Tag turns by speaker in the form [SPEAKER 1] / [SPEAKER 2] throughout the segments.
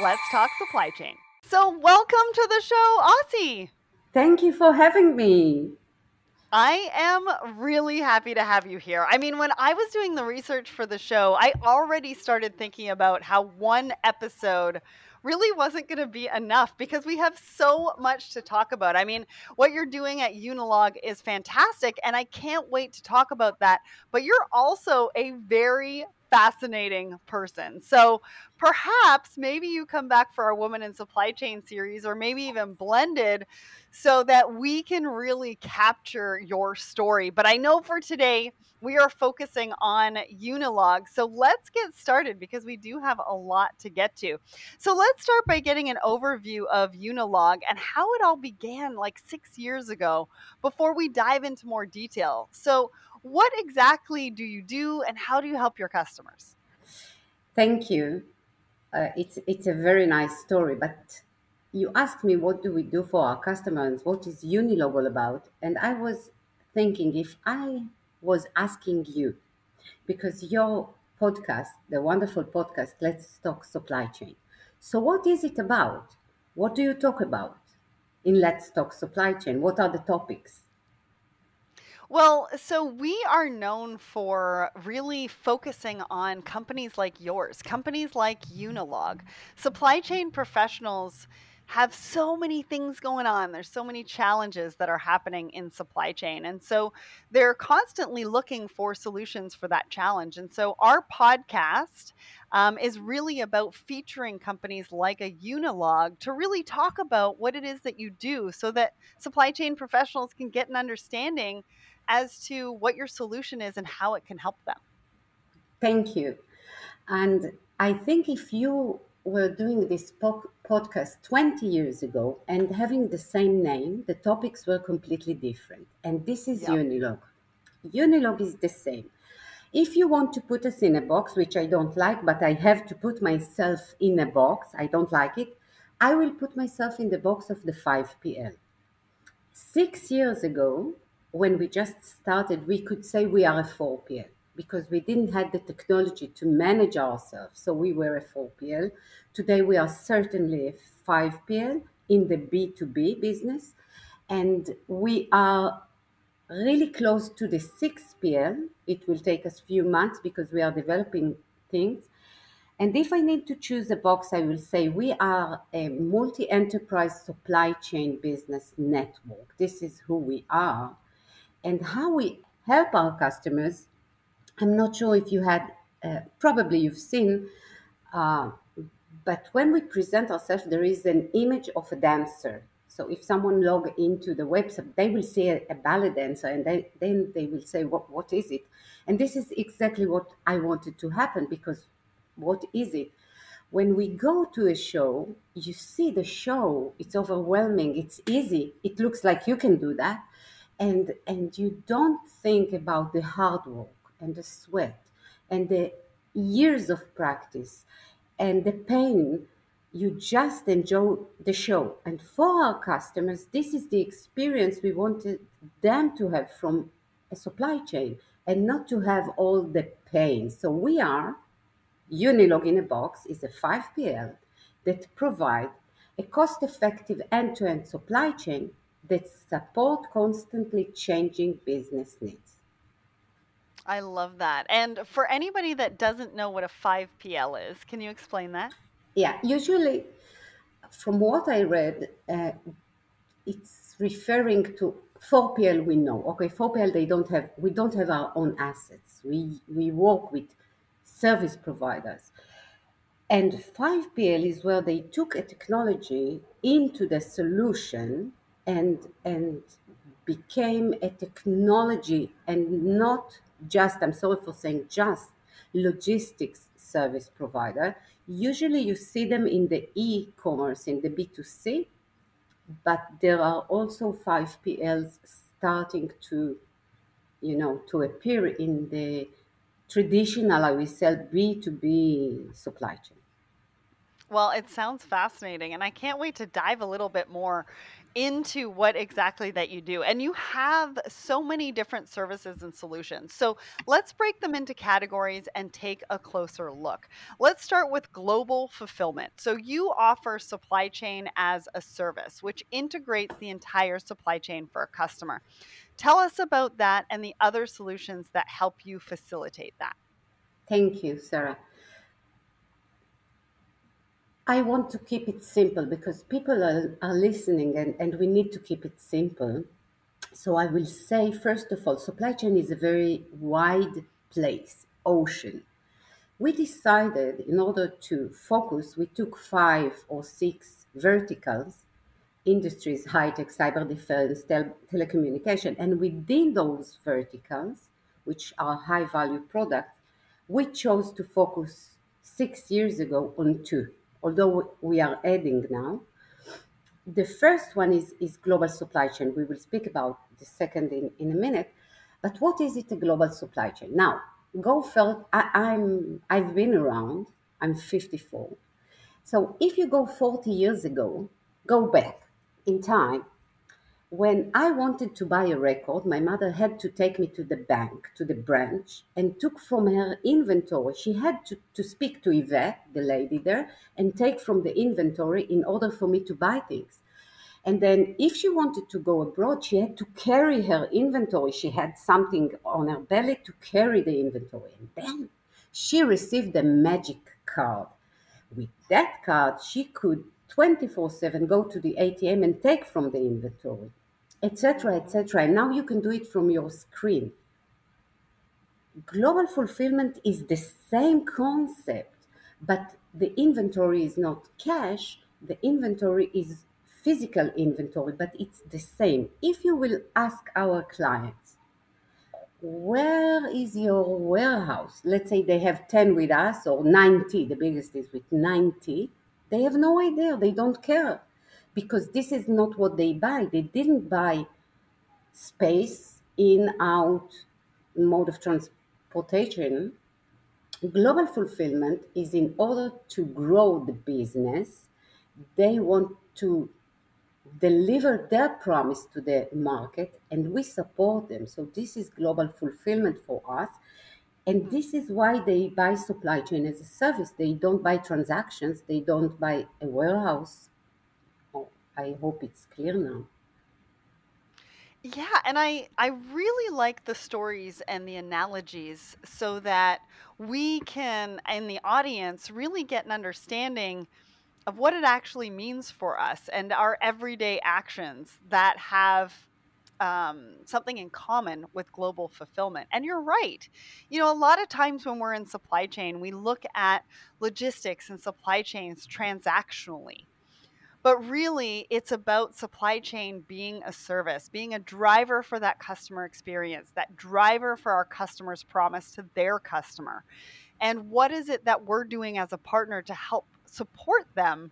[SPEAKER 1] Let's talk supply chain. So, welcome to the show, Osi.
[SPEAKER 2] Thank you for having me.
[SPEAKER 1] I am really happy to have you here. I mean, when I was doing the research for the show, I already started thinking about how one episode really wasn't going to be enough because we have so much to talk about. I mean, what you're doing at Unilog is fantastic, and I can't wait to talk about that. But you're also a very fascinating person. So perhaps maybe you come back for our Woman in Supply Chain series, or maybe even blended, so that we can really capture your story. But I know for today, we are focusing on Unilog. So let's get started because we do have a lot to get to. So let's start by getting an overview of Unilog and how it all began like 6 years ago before we dive into more detail. So, what exactly do you do and how do you help your customers?
[SPEAKER 2] Thank you. It's a very nice story, but you asked me what do we do for our customers, what is Unilog all about, and I was thinking if I was asking you, because your podcast, the wonderful podcast, Let's Talk Supply Chain. So what is it about? What do you talk about in Let's Talk Supply Chain? What are the topics?
[SPEAKER 1] Well, so we are known for really focusing on companies like yours, companies like Unilog. Supply chain professionals have so many things going on. There's so many challenges that are happening in supply chain. And so they're constantly looking for solutions for that challenge. And so our podcast is really about featuring companies like a Unilog to really talk about what it is that you do so that supply chain professionals can get an understanding as to what your solution is and how it can help them.
[SPEAKER 2] Thank you. And I think if you were doing this podcast 20 years ago and having the same name, the topics were completely different. And this is
[SPEAKER 1] Yep.
[SPEAKER 2] Unilog. Unilog is the same. If you want to put us in a box, which I don't like, but I have to put myself in a box, I don't like it, I will put myself in the box of the 5PL. 6 years ago, when we just started, we could say we are a 4PL because we didn't have the technology to manage ourselves. So we were a 4PL. Today, we are certainly a 5PL in the B2B business. And we are really close to the 6PL. It will take us a few months because we are developing things. And if I need to choose a box, I will say we are a multi enterprise supply chain business network. This is who we are. And how we help our customers, I'm not sure if you had, probably you've seen, uh, but when we present ourselves, there is an image of a dancer. So if someone log into the website, they will see a ballet dancer, and then they will say, what is it? And this is exactly what I wanted to happen because what is it? When we go to a show, you see the show, it's overwhelming, it's easy, it looks like you can do that. And you don't think about the hard work and the sweat and the years of practice and the pain. You just enjoy the show. And for our customers, this is the experience we wanted them to have from a supply chain and not to have all the pain. So we are Unilog in a box is a 5PL that provide a cost-effective end-to-end supply chain that support constantly changing business needs.
[SPEAKER 1] I love that. And for anybody that doesn't know what a 5PL is, can you explain that?
[SPEAKER 2] Yeah, usually from what I read, it's referring to 4PL we know. Okay, 4PL we don't have our own assets. We work with service providers. And 5PL is where they took a technology into the solution and became a technology and not just, I'm sorry for saying just, logistics service provider. Usually you see them in the e-commerce, in the B2C, but there are also 5PLs starting to, to appear in the traditional, I will say, B2B supply chain.
[SPEAKER 1] Well, it sounds fascinating, and I can't wait to dive a little bit more into what exactly that you do. And you have so many different services and solutions. So let's break them into categories and take a closer look. Let's start with global fulfillment. So you offer supply chain as a service, which integrates the entire supply chain for a customer. Tell us about that and the other solutions that help you facilitate that.
[SPEAKER 2] Thank you, Sarah. I want to keep it simple because people are listening, and we need to keep it simple. So I will say, first of all, supply chain is a very wide place, ocean. We decided in order to focus, we took 5 or 6 verticals: industries, high tech, cyber defense, telecommunication. And within those verticals, which are high value products, we chose to focus 6 years ago on two, although we are adding now. The first one is global supply chain. We will speak about the second in a minute. But what is it, a global supply chain? Now, go first. I've been around. I'm 54. So if you go 40 years ago, go back in time. When I wanted to buy a record, my mother had to take me to the bank, to the branch, and took from her inventory. She had to speak to Yvette, the lady there, and take from the inventory in order for me to buy things. And then if she wanted to go abroad, she had to carry her inventory. She had something on her belly to carry the inventory. And then she received a magic card. With that card, she could 24/7 go to the ATM and take from the inventory, etc.,
[SPEAKER 1] Mhm.
[SPEAKER 2] etc. And now you can do it from your screen. Global fulfillment is the same concept, but the inventory is not cash, the inventory is physical inventory, but it's the same. If you will ask our clients, where is your warehouse? Let's say they have 10 with us, or 90, the biggest is with 90. They have no idea, they don't care, because this is not what they buy. They didn't buy space, in, out, mode of transportation. Global fulfillment is in order to grow the business. They want to deliver their promise to the market, and we support them. So this is global fulfillment for us. And
[SPEAKER 1] Mhm.
[SPEAKER 2] this is why they buy supply chain as a service. They don't buy transactions, they don't buy a warehouse. Oh, I hope it's clear now.
[SPEAKER 1] Yeah, and I really like the stories and the analogies so that we can in the audience really get an understanding of what it actually means for us and our everyday actions that have something in common with global fulfillment. And you're right. You know, a lot of times when we're in supply chain, we look at logistics and supply chains transactionally. But really, it's about supply chain being a service, being a driver for that customer experience, that driver for our customer's promise to their customer. And what is it that we're doing as a partner to help support them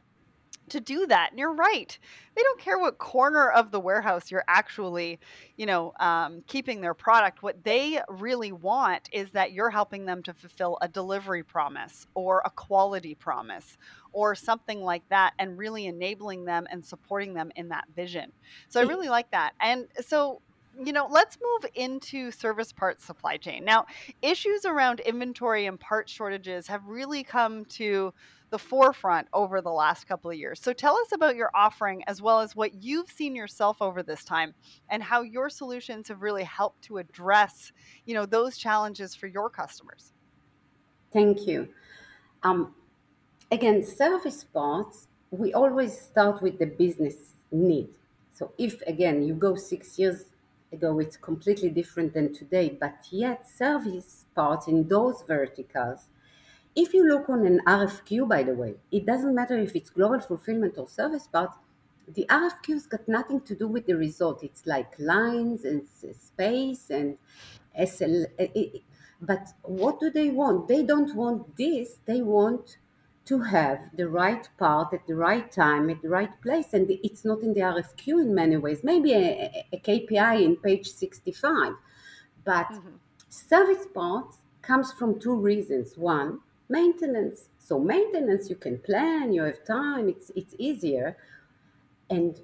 [SPEAKER 1] to do that? And you're right. They don't care what corner of the warehouse you're actually, keeping their product. What they really want is that you're helping them to fulfill a delivery promise or a quality promise or something like that, and really enabling them and supporting them in that vision. So I
[SPEAKER 2] It,
[SPEAKER 1] really like that. And so, let's move into service parts supply chain. Now, issues around inventory and part shortages have really come to the forefront over the last couple of years. So tell us about your offering as well as what you've seen yourself over this time and how your solutions have really helped to address, those challenges for your customers.
[SPEAKER 2] Thank you. Um, Again, service parts, we always start with the business need. So if again you go 6 years ago, it's completely different than today, but yet service parts in those verticals, if you look on an RFQ, by the way, it doesn't matter if it's global fulfillment or service parts, the RFQ's got nothing to do with the result. It's like lines and space and SL. But what do they want? They don't want this. They want to have the right part at the right time at the right place. And it's not in the RFQ in many ways. Maybe a KPI in page 65. But
[SPEAKER 1] Mhm.
[SPEAKER 2] service parts comes from two reasons. One, maintenance. So maintenance you can plan, you have time, it's easier. And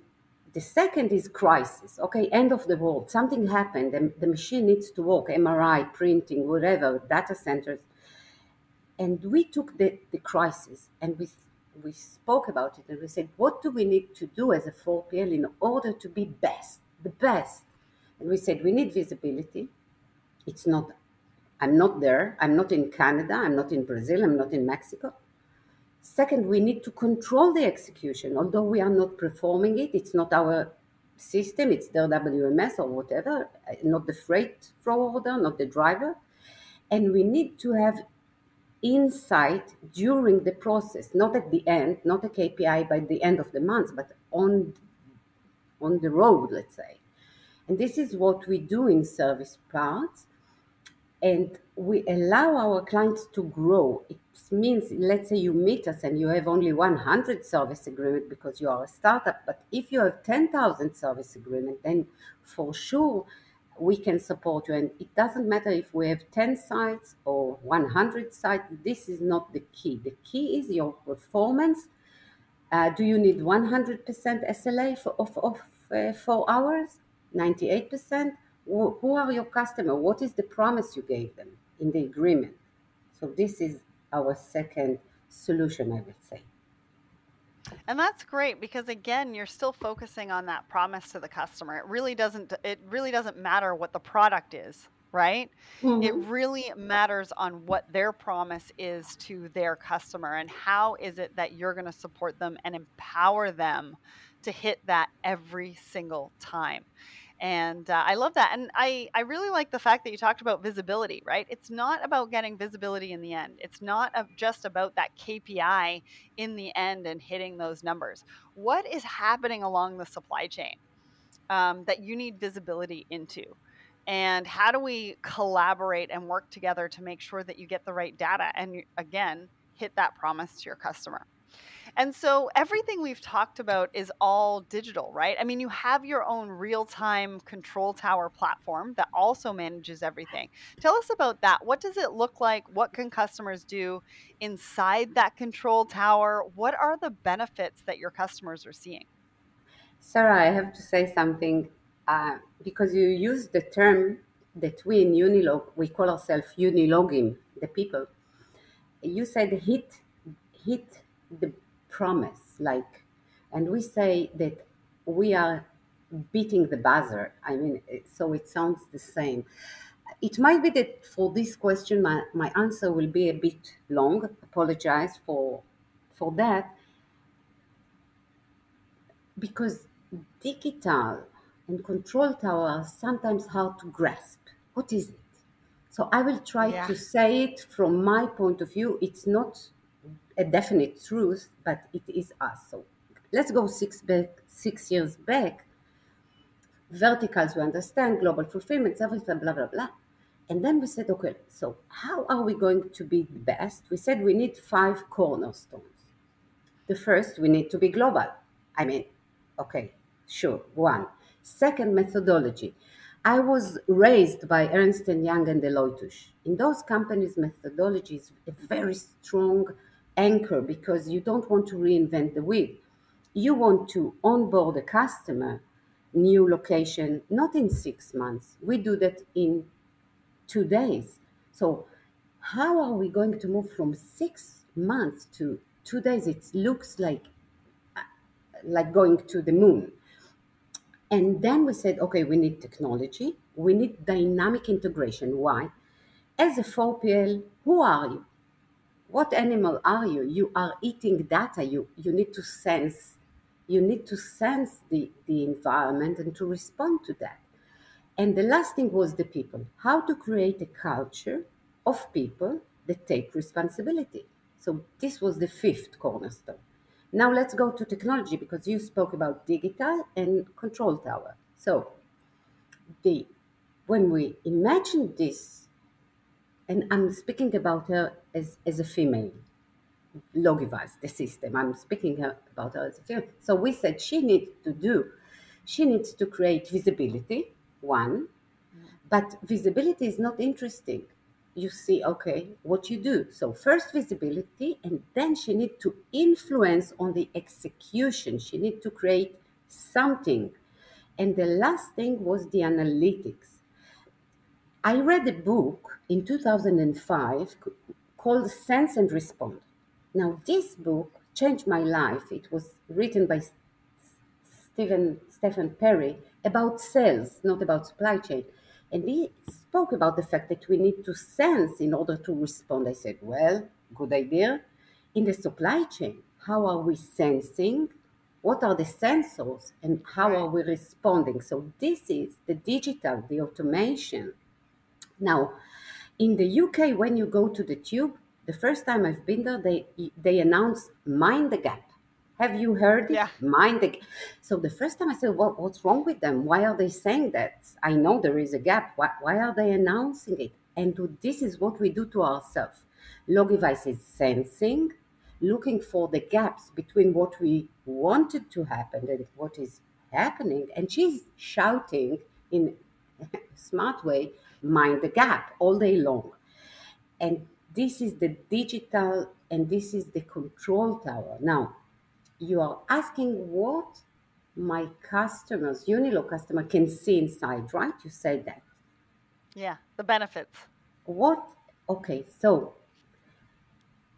[SPEAKER 2] The second is crisis. Okay, end of the world. Something happened. The machine needs to work. MRI, printing, whatever, data centers. And we took the crisis and we spoke about it and we said, what do we need to do as a 4PL in order to be best, the best? And we said, we need visibility. It's not, I'm not there. I'm not in Canada. I'm not in Brazil. I'm not in Mexico. Second, we need to control the execution. Although we are not performing it, it's not our system, it's their WMS or whatever, not the freight forwarder, not the driver. And we need to have insight during the process, not at the end, not a KPI by the end of the month, but on the road, let's say. And this is what we do in service parts. And we allow our clients to grow. It means, let's say you meet us and you have only 100 service agreement because you are a startup, but if you have 10,000 service agreement, then for sure we can support you. And it doesn't matter if we have 10 sites or 100 sites, this is not the key. The key is your performance. Do you need 100% SLA of 4 hours? 98%? Who are your customer? What is the promise you gave them in the agreement? So this is our second solution, I would say.
[SPEAKER 1] And that's great because again, you're still focusing on that promise to the customer. It really doesn't matter what the product is, right? It
[SPEAKER 2] Mm-hmm.
[SPEAKER 1] really matters on what their promise is to their customer and how is it that you're going to support them and empower them to hit that every single time. And I love that. And I really like the fact that you talked about visibility, right? It's not about getting visibility in the end. It's not just about that KPI in the end and hitting those numbers. What is happening along the supply chain that you need visibility into? And how do we collaborate and work together to make sure that you get the right data and, again, hit that promise to your customer? And so everything we've talked about is all digital, right? I mean, you have your own real time control tower platform that also manages everything. Tell us about that. What does it look like? What can customers do inside that control tower? What are the benefits that your customers are seeing?
[SPEAKER 2] Sarah, I have to say something because you use the term that we in Unilog, we call ourselves Unilogim, the people. You said hit the promise, like, and we say that we are beating the buzzer. I mean, so it sounds the same. It might be that for this question, my answer will be a bit long. Apologize for that, because digital and control tower are sometimes hard to grasp. What is it? So I will try
[SPEAKER 1] Yeah.
[SPEAKER 2] to say it from my point of view. It's not a definite truth, but it is us. So let's go 6 years back. Verticals, we understand, global fulfillment, service, blah, blah, blah, blah. And then we said, okay, so how are we going to be the best? We said we need 5 cornerstones. The first, we need to be global. I mean, okay, sure, one. Second, methodology. I was raised by Ernst& Young and Deloitte. In those companies, methodology is a very strong anchor because you don't want to reinvent the wheel. You want to onboard a customer, new location, not in 6 months. We do that in 2 days. So how are we going to move from 6 months to 2 days? It looks like going to the moon. And then we said, okay, we need technology. We need dynamic integration. Why? As a 4PL, who are you? What animal are you? You are eating data. You need to sense. You need to sense the environment and to respond to that. And the last thing was the people. How to create a culture of people that take responsibility. So this was the fifth cornerstone. Now let's go to technology because you spoke about digital and control tower. So the when we imagine this, and I'm speaking about her as a female, Logivas, the system. I'm speaking about her as a female. So we said she needs to create visibility, one, but visibility is not interesting. You see, okay, what you do. So first visibility, and then she need to influence on the execution. She need to create something. And the last thing was the analytics. I read a book in 2005 called Sense and Respond. Now, this book changed my life. It was written by Stephen Perry about sales, not about supply chain. And he spoke about the fact that we need to sense in order to respond. I said, well, good idea. In the supply chain, how are we sensing? What are the sensors and how
[SPEAKER 1] Right.
[SPEAKER 2] are we responding? So this is the digital, the automation. Now, in the UK, when you go to the tube, the first time I've been there, they announce mind the gap. Have you heard it?
[SPEAKER 1] Yeah.
[SPEAKER 2] Mind the gap. So the first time I said, what's wrong with them? Why are they saying that? I know there is a gap. Why are they announcing it? And this is what we do to ourselves. Logivise is sensing, looking for the gaps between what we wanted to happen and what is happening. And she's shouting in smart way, mind the gap all day long. And this is the digital and this is the control tower. Now, you are asking what my customers, Unilog customer, can see inside, right? You said that.
[SPEAKER 1] Yeah. The benefits.
[SPEAKER 2] What? Okay, so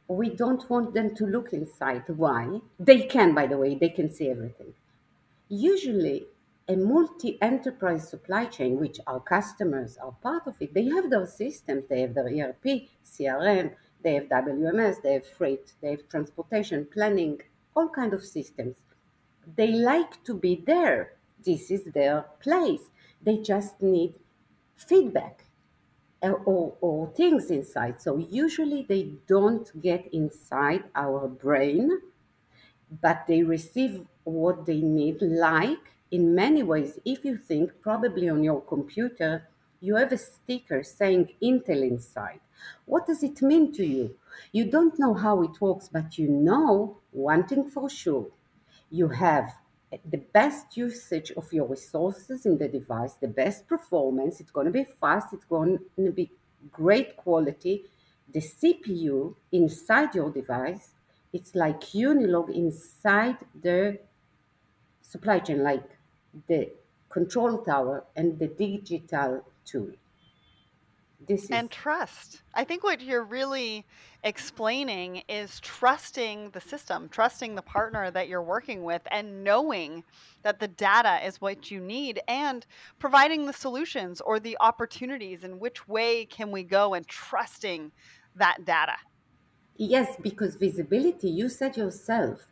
[SPEAKER 2] we don't want them to look inside. Why? They can, by the way, they can see everything. Usually, a multi enterprise supply chain, which our customers are part of it, they have those systems. They have their ERP, CRM, they have WMS, they have freight, they have transportation, planning, all kind of systems. They like to be there. This is their place. They just need feedback or things inside. So usually they don't get inside our brain, but they receive what they need. Like in many ways, if you think probably on your computer, you have a sticker saying Intel inside. What does it mean to you? You don't know how it works, but you know one thing for sure: you have the best usage of your resources in the device, the best performance. It's going to be fast, it's going to be great quality. The CPU inside your device, it's like Unilog inside the supply chain, like the control tower and the digital tool. This is
[SPEAKER 1] And trust. I think what you're really explaining is trusting the system, trusting the partner that you're working with, and knowing that the data is what you need and providing the solutions or the opportunities and which way can we go and trusting that data.
[SPEAKER 2] Yes, because visibility, you said yourself,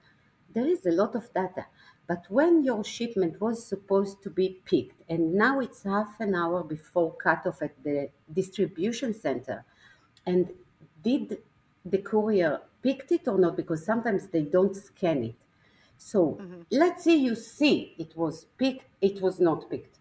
[SPEAKER 2] there is a lot of data. But when your shipment was supposed to be picked, and now it's half an hour before cutoff at the distribution center, and did the courier picked it or not? Because sometimes they don't scan it. So
[SPEAKER 1] Mhm.
[SPEAKER 2] let's say you see it was picked, it was not picked.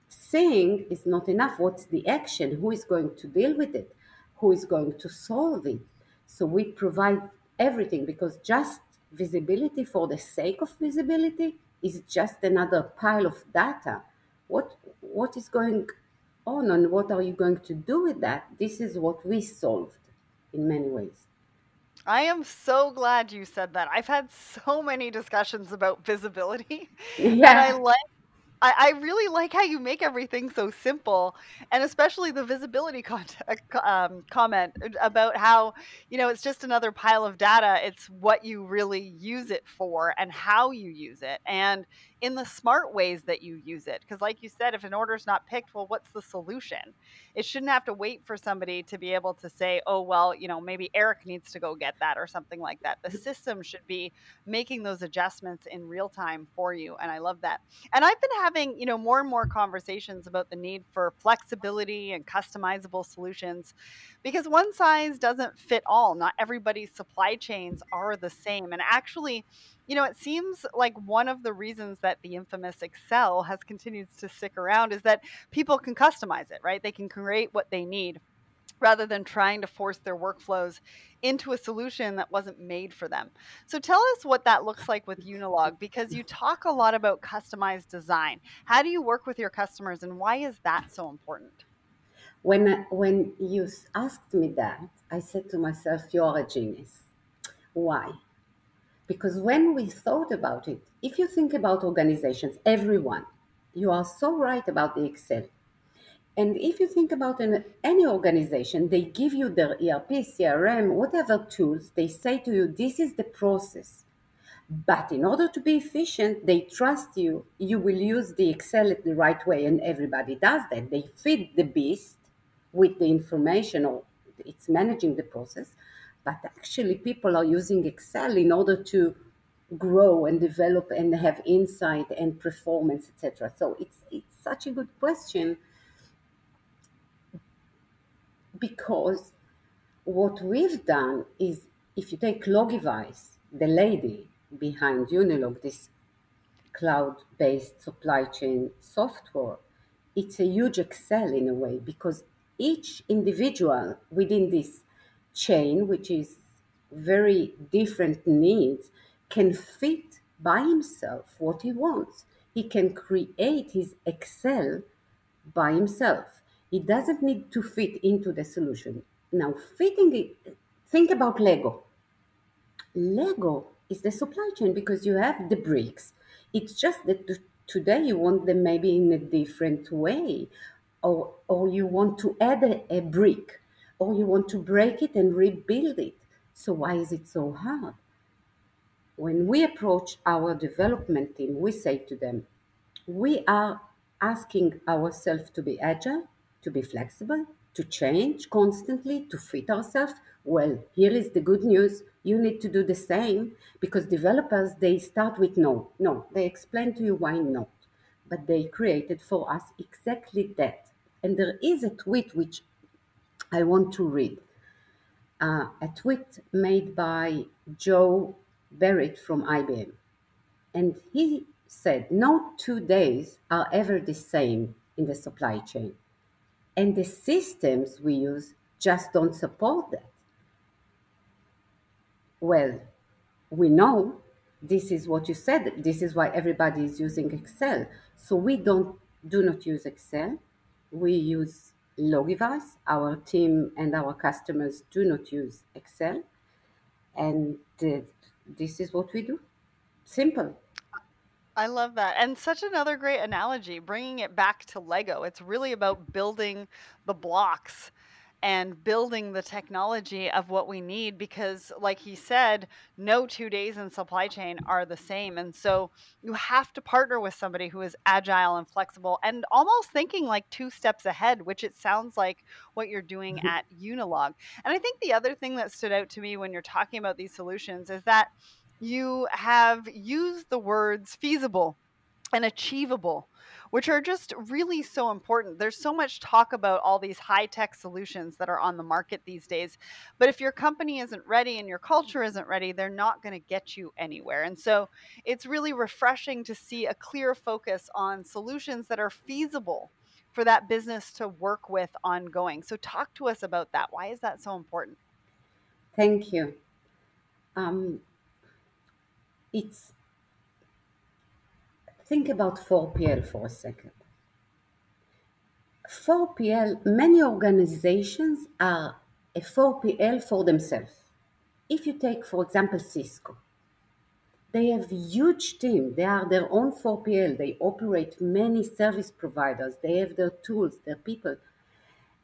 [SPEAKER 2] Saying is not enough. What's the action? Who is going to deal with it? Who is going to solve it? So we provide everything, because just visibility for the sake of visibility is just another pile of data. What is going on and what are you going to do with that? This is what we solved in many ways.
[SPEAKER 1] I am so glad you said that. I've had so many discussions about visibility, and
[SPEAKER 2] Yeah.
[SPEAKER 1] I really like how you make everything so simple, and especially the visibility comment about how, it's just another pile of data. It's what you really use it for and how you use it, and in the smart ways that you use it. Because, like you said, if an order's not picked, well, what's the solution? It shouldn't have to wait for somebody to be able to say, oh, well, maybe Eric needs to go get that or something like that. The system should be making those adjustments in real time for you. And I love that. And I've been having, more and more conversations about the need for flexibility and customizable solutions because one size doesn't fit all. Not everybody's supply chains are the same. And actually, it seems like one of the reasons that the infamous Excel has continued to stick around is that people can customize it, right? They can create what they need rather than trying to force their workflows into a solution that wasn't made for them. So tell us what that looks like with Unilog because you talk a lot about customized design. How do you work with your customers and why is that so important?
[SPEAKER 2] When you asked me that, I said to myself, "You are a genius." Why? Because when we thought about it, if you think about organizations, everyone, you are so right about the Excel. And if you think about any organization, they give you their ERP, CRM, whatever tools, they say to you, this is the process. But in order to be efficient, they trust you. You will use the Excel the right way, and everybody does that. They feed the beast with the information, or it's managing the process. But actually, people are using Excel in order to grow and develop and have insight and performance, etc. So it's such a good question because what we've done is, if you take Logivise, the lady behind Unilog, this cloud-based supply chain software, it's a huge Excel in a way because each individual within this chain, which is very different needs, can fit by himself what he wants. He can create his Excel by himself. He doesn't need to fit into the solution. Now, fitting it, think about Lego. Lego is the supply chain because you have the bricks. It's just that today you want them maybe in a different way, or you want to add a brick, or you want to break it and rebuild it. So why is it so hard? When we approach our development team, we say to them, we are asking ourselves to be agile, to be flexible, to change constantly, to fit ourselves. Well, here is the good news. You need to do the same because developers, they start with no. No, they explain to you why not. But they created for us exactly that. And there is a tweet which I want to read. A tweet made by Joe Barrett from IBM. And he said, no 2 days are ever the same in the supply chain. And the systems we use just don't support that. Well, we know this is what you said. This is why everybody is using Excel. So we do not use Excel. We use Logivise. Our team and our customers do not use Excel. And this is what we do. Simple.
[SPEAKER 1] I love that. And such another great analogy, bringing it back to Lego. It's really about building the blocks and building the technology of what we need because, like he said, no 2 days in supply chain are the same. And so you have to partner with somebody who is agile and flexible and almost thinking like two steps ahead, which it sounds like what you're doing at Unilog. And I think the other thing that stood out to me when you're talking about these solutions is that you have used the words feasible and achievable, which are just really so important. There's so much talk about all these high tech solutions that are on the market these days. But if your company isn't ready and your culture isn't ready, they're not going to get you anywhere. And so it's really refreshing to see a clear focus on solutions that are feasible for that business to work with ongoing. So talk to us about that. Why is that so important?
[SPEAKER 2] Thank you. Um, it's Think about 4PL for a second. 4PL, many organizations are a 4PL for themselves. If you take, for example, Cisco, they have a huge team. They are their own 4PL. They operate many service providers. They have their tools, their people.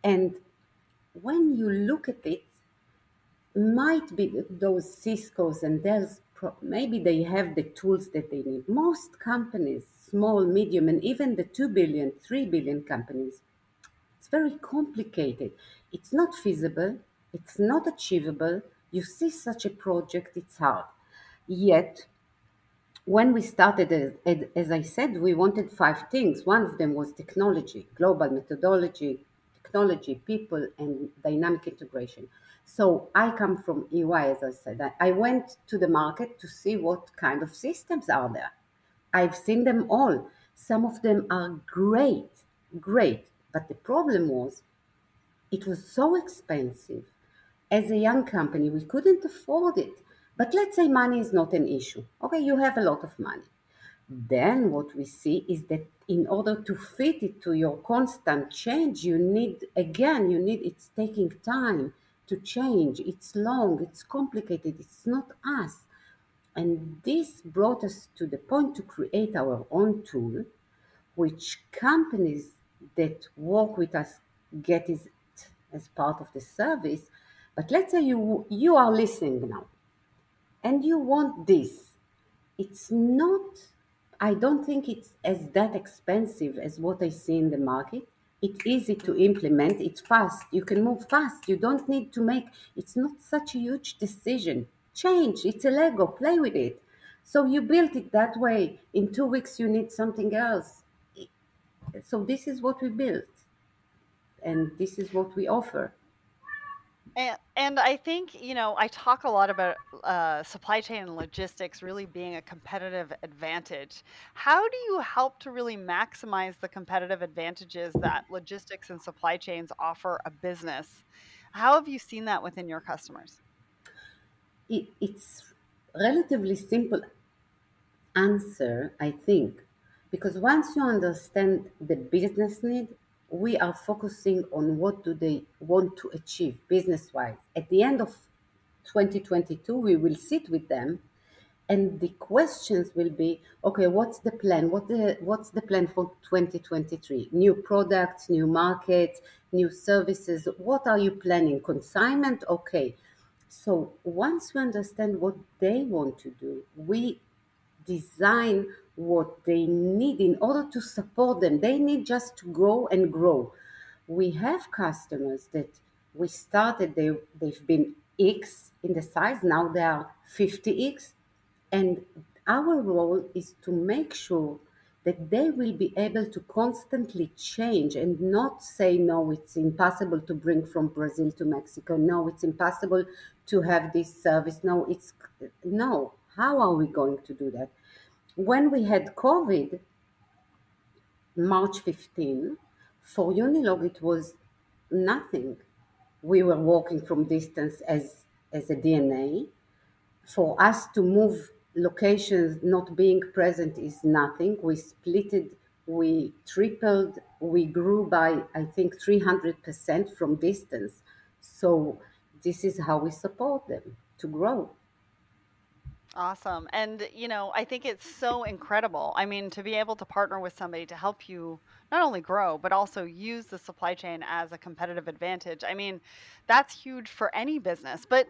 [SPEAKER 2] And when you look at it, might be those Cisco's and Dell's, maybe they have the tools that they need. Most companies, small, medium, and even the 2 billion, 3 billion companies, it's very complicated. It's not feasible. It's not achievable. You see such a project, it's hard. Yet, when we started, as I said, we wanted five things. One of them was technology, global methodology, technology, people, and dynamic integration. So I come from EY, as I said. I went to the market to see what kind of systems are there. I've seen them all. Some of them are great, great. But the problem was it was so expensive. As a young company, we couldn't afford it. But let's say money is not an issue. Okay, you have a lot of money. Then what we see is that in order to fit it to your constant change, it's taking time to change. It's long, it's complicated, it's not us. And this brought us to the point to create our own tool, which companies that work with us get it as part of the service. But let's say you are listening now and you want this. It's not, I don't think it's as that expensive as what I see in the market. It's easy to implement, it's fast, you can move fast, you don't need to make, it's not such a huge decision. Change, it's a Lego, play with it. So you built it that way. In 2 weeks, you need something else. So this is what we built, and this is what we offer.
[SPEAKER 1] And I think, I talk a lot about supply chain and logistics really being a competitive advantage. How do you help to really maximize the competitive advantages that logistics and supply chains offer a business? How have you seen that within your customers?
[SPEAKER 2] It's relatively simple answer, I think, because once you understand the business need, we are focusing on what do they want to achieve business wise. At the end of 2022, we will sit with them and the questions will be, okay, what's the plan? What's the plan for 2023? New products, new markets, new services. What are you planning? Consignment? Okay. So once we understand what they want to do, we design what they need in order to support them. They need just to grow and grow. We have customers that we started, they've been X in the size, now they are 50X. And our role is to make sure that they will be able to constantly change and not say, no, it's impossible to bring from Brazil to Mexico. No, it's impossible to have this service. No. How are we going to do that? When we had COVID, March 15, for Unilog, it was nothing. We were working from distance as a DNA. For us to move locations not being present is nothing. We split it, we tripled, we grew by, I think, 300% from distance. So this is how we support them to grow.
[SPEAKER 1] Awesome. And, I think it's so incredible. I mean, to be able to partner with somebody to help you not only grow, but also use the supply chain as a competitive advantage. I mean, that's huge for any business. But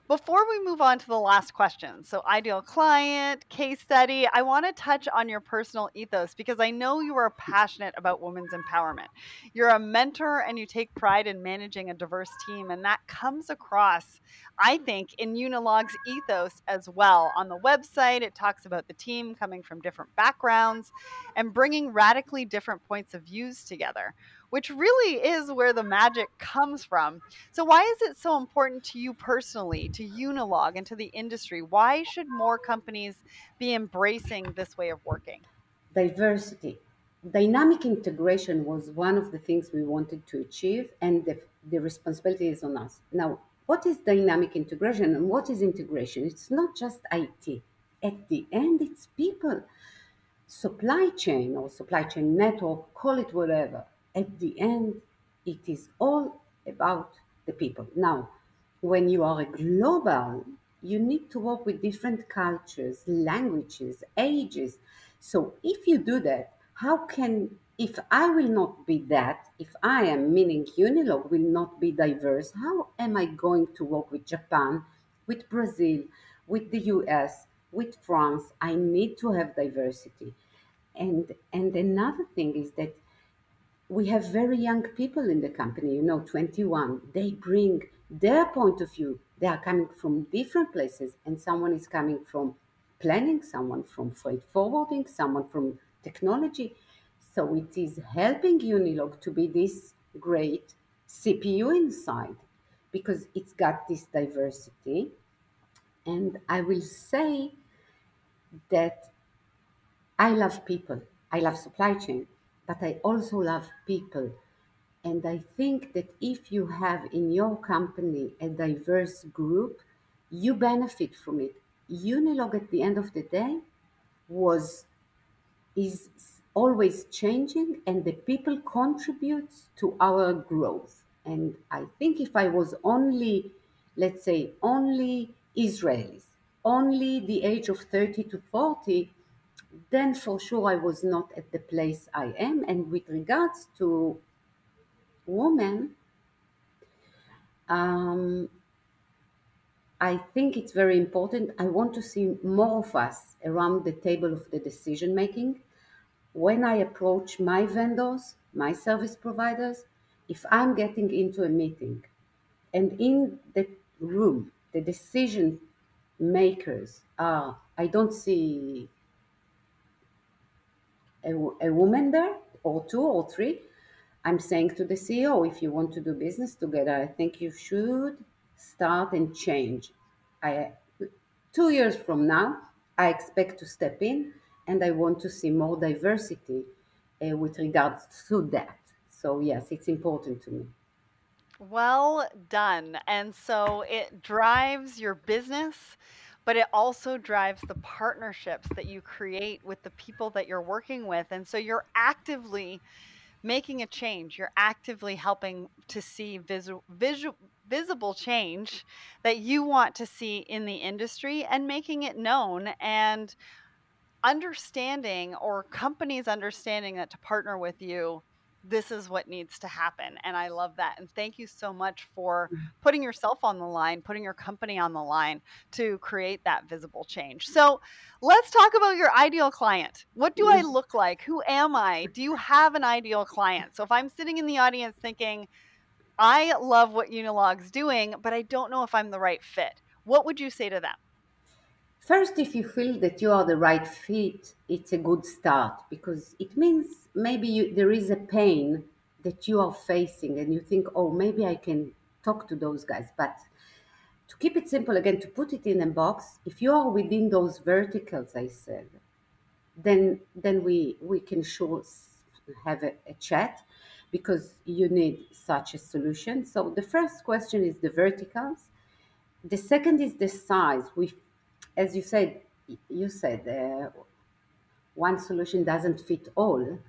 [SPEAKER 1] before we move on to the last question, so ideal client, case study, I want to touch on your personal ethos because I know you are passionate about women's empowerment. You're a mentor and you take pride in managing a diverse team, and that comes across, I think, in Unilog's ethos as well. On the website, it talks about the team coming from different backgrounds and bringing radically different points of views together, which really is where the magic comes from. So, why is it so important to you personally, to Unilog, and to the industry? Why should more companies be embracing this way of working?
[SPEAKER 2] Diversity. Dynamic integration was one of the things we wanted to achieve, and the responsibility is on us. Now, what is dynamic integration and what is integration? It's not just IT. At the end, it's people. Supply chain or supply chain network, call it whatever. At the end, it is all about the people. Now, when you are a global, you need to work with different cultures, languages, ages. So if you do that, how can, if I will not be that, if I am, meaning Unilog, will not be diverse, how am I going to work with Japan, with Brazil, with the US, with France? I need to have diversity. And another thing is that we have very young people in the company, 21. They bring their point of view. They are coming from different places, and someone is coming from planning, someone from freight forwarding, someone from technology. So it is helping Unilog to be this great CPU inside because it's got this diversity. And I will say that I love people. I love supply chain, but I also love people. And I think that if you have in your company a diverse group, you benefit from it. Unilog at the end of the day was is always changing and the people contributes to our growth. And I think if I was only, let's say, only Israelis, only the age of 30 to 40, then for sure I was not at the place I am. And with regards to women, um, I think it's very important. I want to see more of us around the table of the decision making. When I approach my vendors, my service providers, if I'm getting into a meeting and in the room, the decision makers are, I don't see a woman there, or two or three, I'm saying to the CEO, if you want to do business together, I think you should start and change. I 2 years from now, I expect to step in and I want to see more diversity with regards to that. So, yes, it's important to me.
[SPEAKER 1] Well done. And so it drives your business, but it also drives the partnerships that you create with the people that you're working with. And so you're actively making a change. You're actively helping to see visible change that you want to see in the industry and making it known. And understanding, or companies understanding that to partner with you, this is what needs to happen. And I love that. And thank you so much for putting yourself on the line, putting your company on the line to create that visible change. So let's talk about your ideal client. What do I look like? Who am I? Do you have an ideal client? So if I'm sitting in the audience thinking, I love what Unilog's doing, but I don't know if I'm the right fit, what would you say to them?
[SPEAKER 2] First, if you feel that you are the right fit, it's a good start because it means maybe there is a pain that you are facing and you think, oh, maybe I can talk to those guys. But to keep it simple again, to put it in a box, if you are within those verticals I said, then we can sure have a chat because you need such a solution. So the first question is the verticals. The second is the size. We, as you said, one solution doesn't fit all.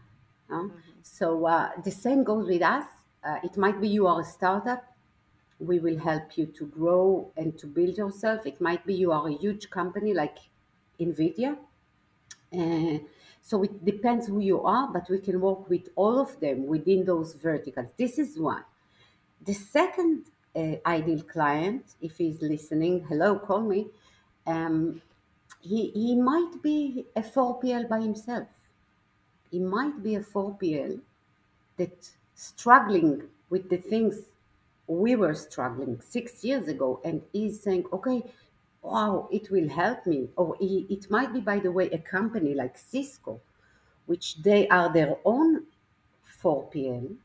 [SPEAKER 2] Huh?
[SPEAKER 1] Mhm.
[SPEAKER 2] So the same goes with us. It might be you are a startup. We will help you to grow and to build yourself. It might be you are a huge company like Nvidia. Uh, so it depends who you are, but we can work with all of them within those verticals. This is one. The second ideal client, if he's listening, hello, call me. Um, he might be a 4PL by himself. He might be a 4PL that struggling with the things we were struggling 6 years ago, and he's saying, okay, wow, it will help me. Or it might be, by the way, a company like Cisco, which they are their own 4PL,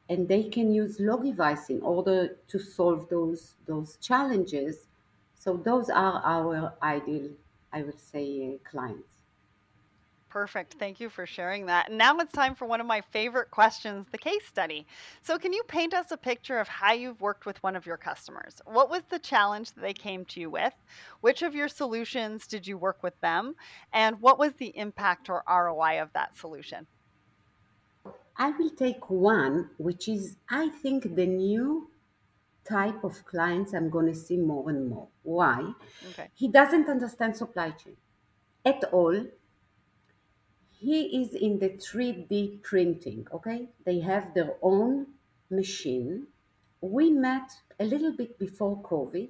[SPEAKER 2] and they can use Logivise in order to solve those challenges. So those are our ideal, I would say, clients.
[SPEAKER 1] Perfect. Thank you for sharing that. And now it's time for one of my favorite questions, the case study. So, can you paint us a picture of how you've worked with one of your customers? What was the challenge that they came to you with? Which of your solutions did you work with them? And what was the impact or ROI of that solution?
[SPEAKER 2] I will take one, which is, I think, the new type of clients I'm going to see more and more. Why?
[SPEAKER 1] Okay.
[SPEAKER 2] He doesn't understand supply chain at all. He is in the 3D printing, okay? They have their own machine. We met a little bit before COVID.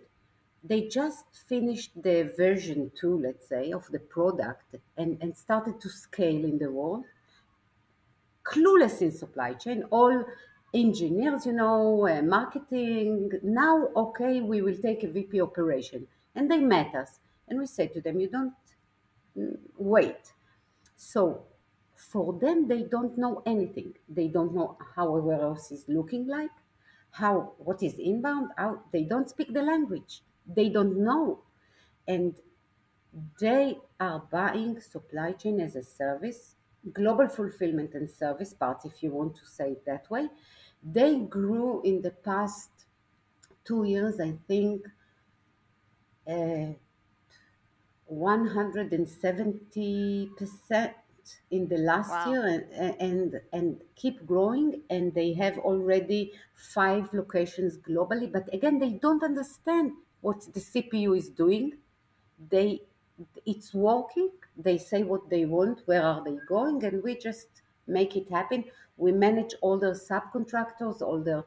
[SPEAKER 2] They just finished the version 2, let's say, of the product and started to scale in the world. Clueless in supply chain, all engineers, marketing. Now, okay, we will take a VP operation. And they met us. And we said to them, you don't wait. So for them, they don't know anything. They don't know how a warehouse is looking like, how what is inbound, how they don't speak the language. They don't know. And they are buying supply chain as a service, global fulfillment and service parts, if you want to say it that way. They grew in the past 2 years, I think, uh, 170% in the last
[SPEAKER 1] Wow.
[SPEAKER 2] year, and keep growing, and they have already 5 locations globally. But again, they don't understand what the CPU is doing. they it's working. They say what they want, where are they going, and we just make it happen. We manage all their subcontractors, all their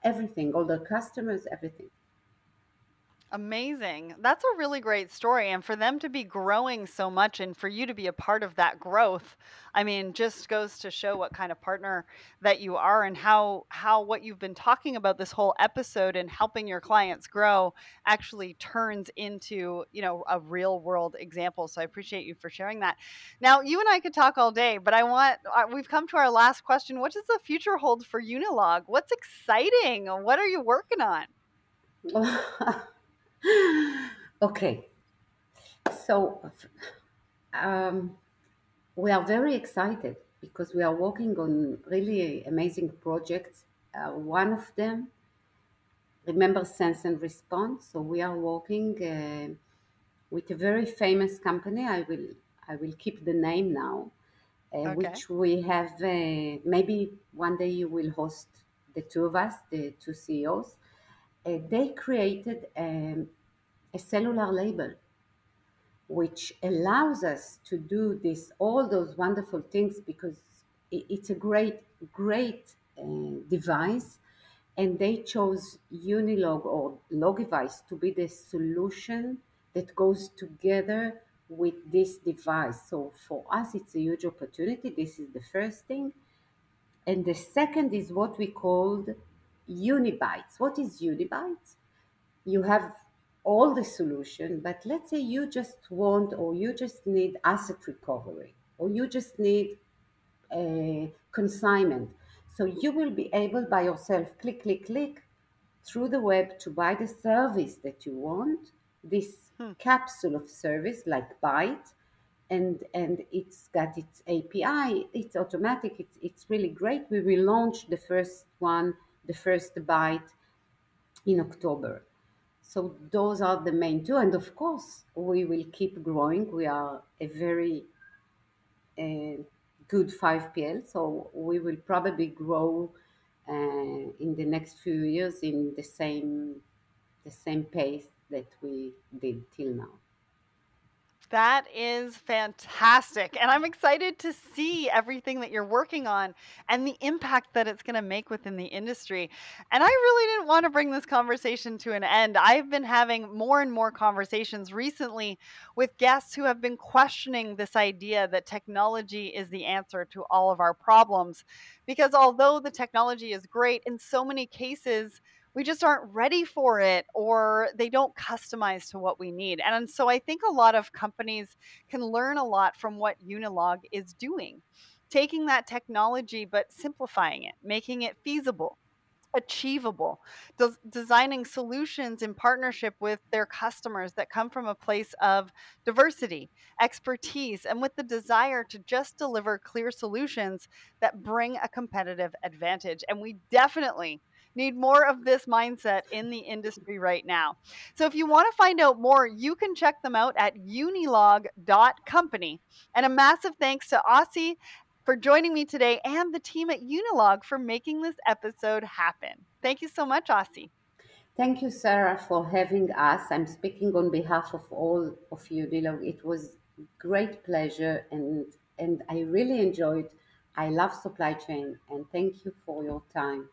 [SPEAKER 2] everything, all their customers, everything.
[SPEAKER 1] Amazing. That's a really great story. And for them to be growing so much and for you to be a part of that growth, I mean, just goes to show what kind of partner that you are and how what you've been talking about this whole episode and helping your clients grow actually turns into, a real world example. So I appreciate you for sharing that. Now, you and I could talk all day, but we've come to our last question. What does the future hold for Unilog? What's exciting? What are you working on?
[SPEAKER 2] Okay, so um, we are very excited because we are working on really amazing projects. One of them, remember Sense and Response. So we are working with a very famous company. I will keep the name now,
[SPEAKER 1] Okay.
[SPEAKER 2] which we have. Maybe one day you will host the two of us, the two CEOs. They created a cellular label which allows us to do this all those wonderful things because it's a great device, and they chose Unilog or Logivise to be the solution that goes together with this device. So for us it's a huge opportunity. This is the first thing. And the second is what we called Unibytes. What is Unibytes? You have all the solution, but let's say you just want or you just need asset recovery or you just need a consignment. So you will be able by yourself, click, click, click through the web to buy the service that you want, this
[SPEAKER 1] Hmm.
[SPEAKER 2] capsule of service like Byte, and it's got its API, it's automatic, it's really great. We will launch the first one, the first Byte in October. So those are the main two, and of course we will keep growing. We are a very good 5PL, so we will probably grow in the next few years in the same pace that we did till now.
[SPEAKER 1] That is fantastic. And I'm excited to see everything that you're working on and the impact that it's going to make within the industry. And I really didn't want to bring this conversation to an end. I've been having more and more conversations recently with guests who have been questioning this idea that technology is the answer to all of our problems. Because although the technology is great, in so many cases, we just aren't ready for it or they don't customize to what we need. And so I think a lot of companies can learn a lot from what Unilog is doing, taking that technology but simplifying it, making it feasible, achievable, designing solutions in partnership with their customers that come from a place of diversity, expertise, and with the desire to just deliver clear solutions that bring a competitive advantage. And we definitely need more of this mindset in the industry right now. So if you want to find out more, you can check them out at unilog.company. And a massive thanks to Osi for joining me today and the team at Unilog for making this episode happen. Thank you so much, Osi.
[SPEAKER 2] Thank you, Sarah, for having us. I'm speaking on behalf of all of you, Dilo. It was great pleasure, and I really enjoyed. I love supply chain, and thank you for your time.